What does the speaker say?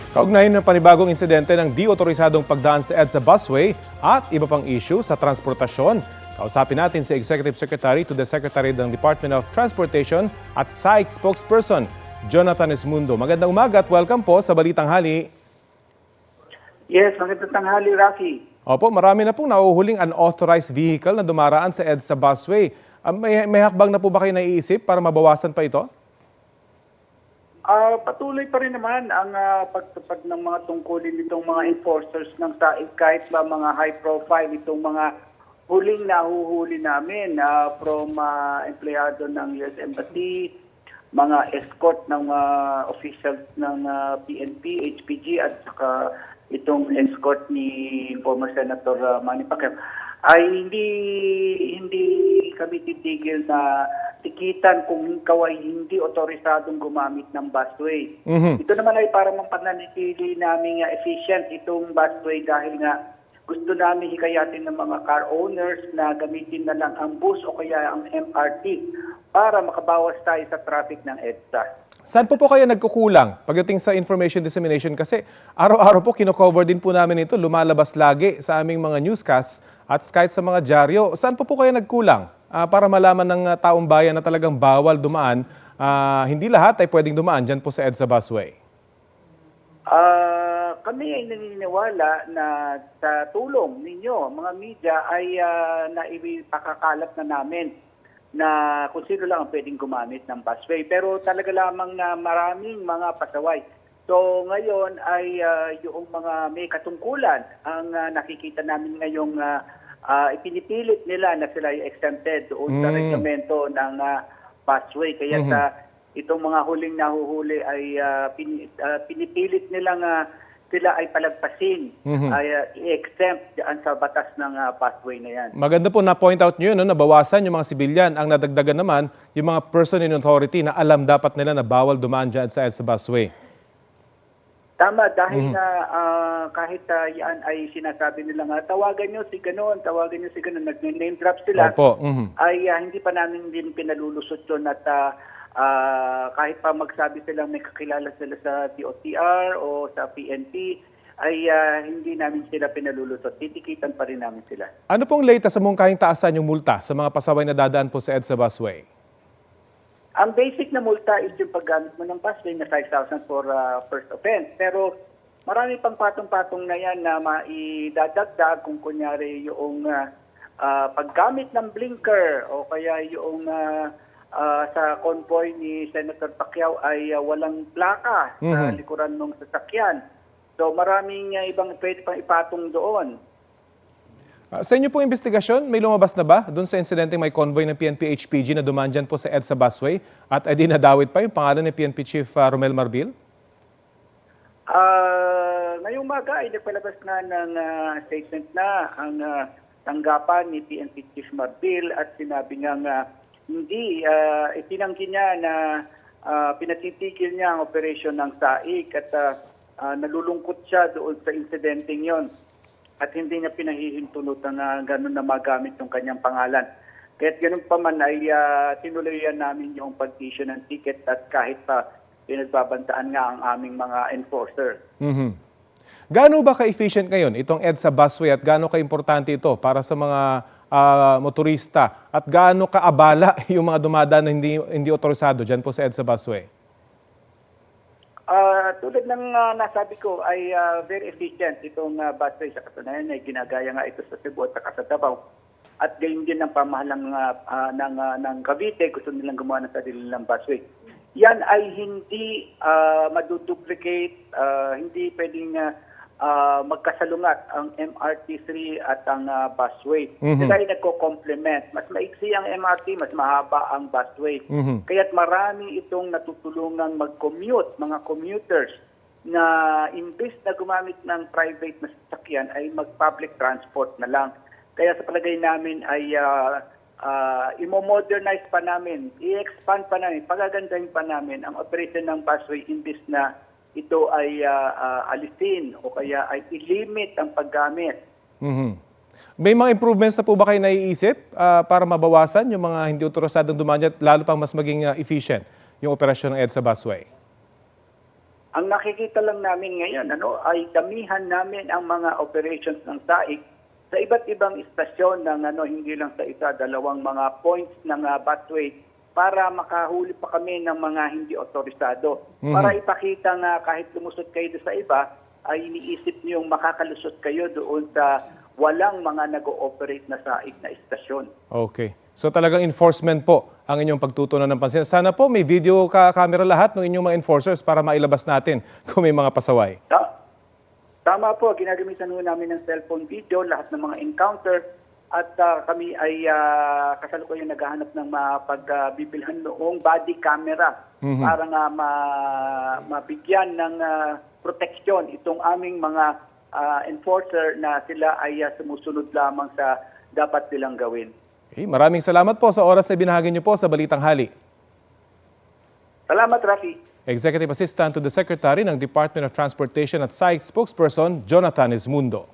Kaugnay ng panibagong insidente ng di-otorisadong pagdaan sa EDSA busway at iba pang issue sa transportasyon. Kausapin natin si Executive Secretary to the Secretary ng Department of Transportation at SAIC spokesperson, Jonathan Esmundo. Magandang umaga at welcome po sa Balitang Hali. Yes, magandang tanghali, Rafi. Opo, marami na pong nauhuling unauthorized vehicle na dumaraan sa EDSA busway. May hakbang na po ba kayo naiisip para mabawasan pa ito? Patuloy pa rin naman ang pagtupad ng mga tungkulin nitong mga enforcers ng SAIC, kahit ba mga high profile itong mga huling nahuhuli namin from empleyado ng US Embassy, mga escort ng officials ng PNP, HPG at saka itong escort ni former Senator Manny Pacquiao, ay hindi kami titigil na tikitan kung ikaw ay hindi otorisadong gumamit ng busway. Ito naman ay para mampananatili namin efficient itong busway dahil nga gusto namin hikayatin ng mga car owners na gamitin na lang ang bus o kaya ang MRT para makabawas tayo sa traffic ng EDSA. Saan po kayo nagkukulang pagdating sa information dissemination? Kasi araw-araw po kino-cover din po namin ito, lumalabas lagi sa aming mga newscasts at kahit sa mga dyaryo. Saan po kayo nagkulang para malaman ng taong bayan na talagang bawal dumaan? Hindi lahat ay pwedeng dumaan dyan po sa EDSA busway. Kami ay naniniwala na sa tulong ninyo, mga media, ay naipakakalat na namin na kung sino lang ang pwedeng gumamit ng busway. Pero talaga lamang na maraming mga pasaway. So ngayon ay yung mga may katungkulan ang nakikita namin ngayong ipinipilit nila na sila ay exempted doon sa reglamento ng busway. Kaya sa itong mga huling nahuhuli ay pinipilit nilang sila ay palagpasin, ay i-exempt dyan sa batas ng busway na yan. Maganda po na-point out nyo, nabawasan yung mga sibilyan. Ang nadagdagan naman, yung mga person in authority na alam dapat nila na bawal dumaan dyan sa EDSA busway. Tama, dahil na kahit yan ay sinasabi nila nga, tawagan nyo si ganon, nag-name drop sila, Opo. ay hindi pa namin din pinalulusot yun at kahit pa magsabi silang may kakilala sila sa DOTR o sa PNP, ay hindi namin sila pinalulutot. Titikitan pa rin namin sila. Ano pong latest sa mungkahing taasan yung multa sa mga pasaway na dadaan po sa EDSA busway? Ang basic na multa is yung paggamit mo ng busway na 5,000 for first offense. Pero marami pang patong-patong na yan na maidadagdag kung kunyari yung paggamit ng blinker o kaya yung sa convoy ni Senator Pacquiao ay walang plaka sa likuran ng sasakyan. So maraming ibang pwede pang ipatong doon. Sa inyo pong investigasyon, may lumabas na ba doon sa insidente may convoy ng PNP HPG na dumaan dyan po sa EDSA busway at edi nadawit pa yung pangalan ni PNP Chief Romel Marbil? Ngayong umaga ay nagpalabas na ng statement na ang tanggapan ni PNP Chief Marbil at sinabi nga hindi, itinanggi niya na pinatitigil niya ang operasyon ng SAIC at nalulungkot siya doon sa insidenteng yon at hindi niya pinahihintulutan na gano'n na magamit yung kanyang pangalan. Kaya't gano'n pa man ay tinuloyan namin yung pag-issue ng ticket at kahit pa pinagbabantaan nga ang aming mga enforcer. Gaano ba ka-efficient ngayon itong EDSA busway at gaano ka-importante ito para sa mga motorista at gaano kaabala yung mga dumadaan na hindi otorisado dyan po sa EDSA busway? Tulad ng nasabi ko ay very efficient itong busway. Sa katunayan ay ginagaya nga ito sa Cebu at sa Davao. At gayon din ang pamahalang ng Cavite, gusto nilang gumawa ng sarili nilang busway. Yan ay hindi maduduplicate, hindi pwedeng magkasalungat ang MRT3 at ang busway. Sila ay nagko-complement. Mas maiksi ang MRT, mas mahaba ang busway. Kaya't marami itong natutulungang mag-commute, mga commuters, na imbes na gumamit ng private na sasakyan ay mag-public transport na lang. Kaya sa palagay namin ay imo-modernize pa namin, i-expand pa namin, pagagandahin pa namin ang operation ng busway imbes na ito ay alisin o kaya ay i-limit ang paggamit. May mga improvements na po ba kayo naiisip para mabawasan yung mga hindi otorisadong dumaan dyan, lalo pang mas maging efficient yung operasyon ng EDSA busway? Ang nakikita lang namin ngayon ay damihan namin ang mga operations ng SAIC sa iba't ibang istasyon ng hindi lang sa isa, dalawang mga points ng busway para makahuli pa kami ng mga hindi otorisado. Para ipakita nga kahit lumusot kayo doon sa iba, ay iniisip niyo yung makakalusot kayo doon sa walang mga nag-ooperate na SAIC na istasyon. Okay. So talagang enforcement po ang inyong pagtutunan ng pansin. Sana po may video camera lahat ng inyong mga enforcers para mailabas natin kung may mga pasaway. Tama po, ginagamitan ho namin ng cellphone video, lahat ng mga encounter, at kami ay kasalukuyan naghahanap ng mapagbibilhan noong body camera para nga mabigyan ng proteksyon itong aming mga enforcer na sila ay sumusunod lamang sa dapat nilang gawin. Okay, maraming salamat po sa oras na binahagi niyo po sa Balitang Hali. Salamat, Rafi. Executive Assistant to the Secretary ng Department of Transportation at SAIC spokesperson, Jonathan Esmundo.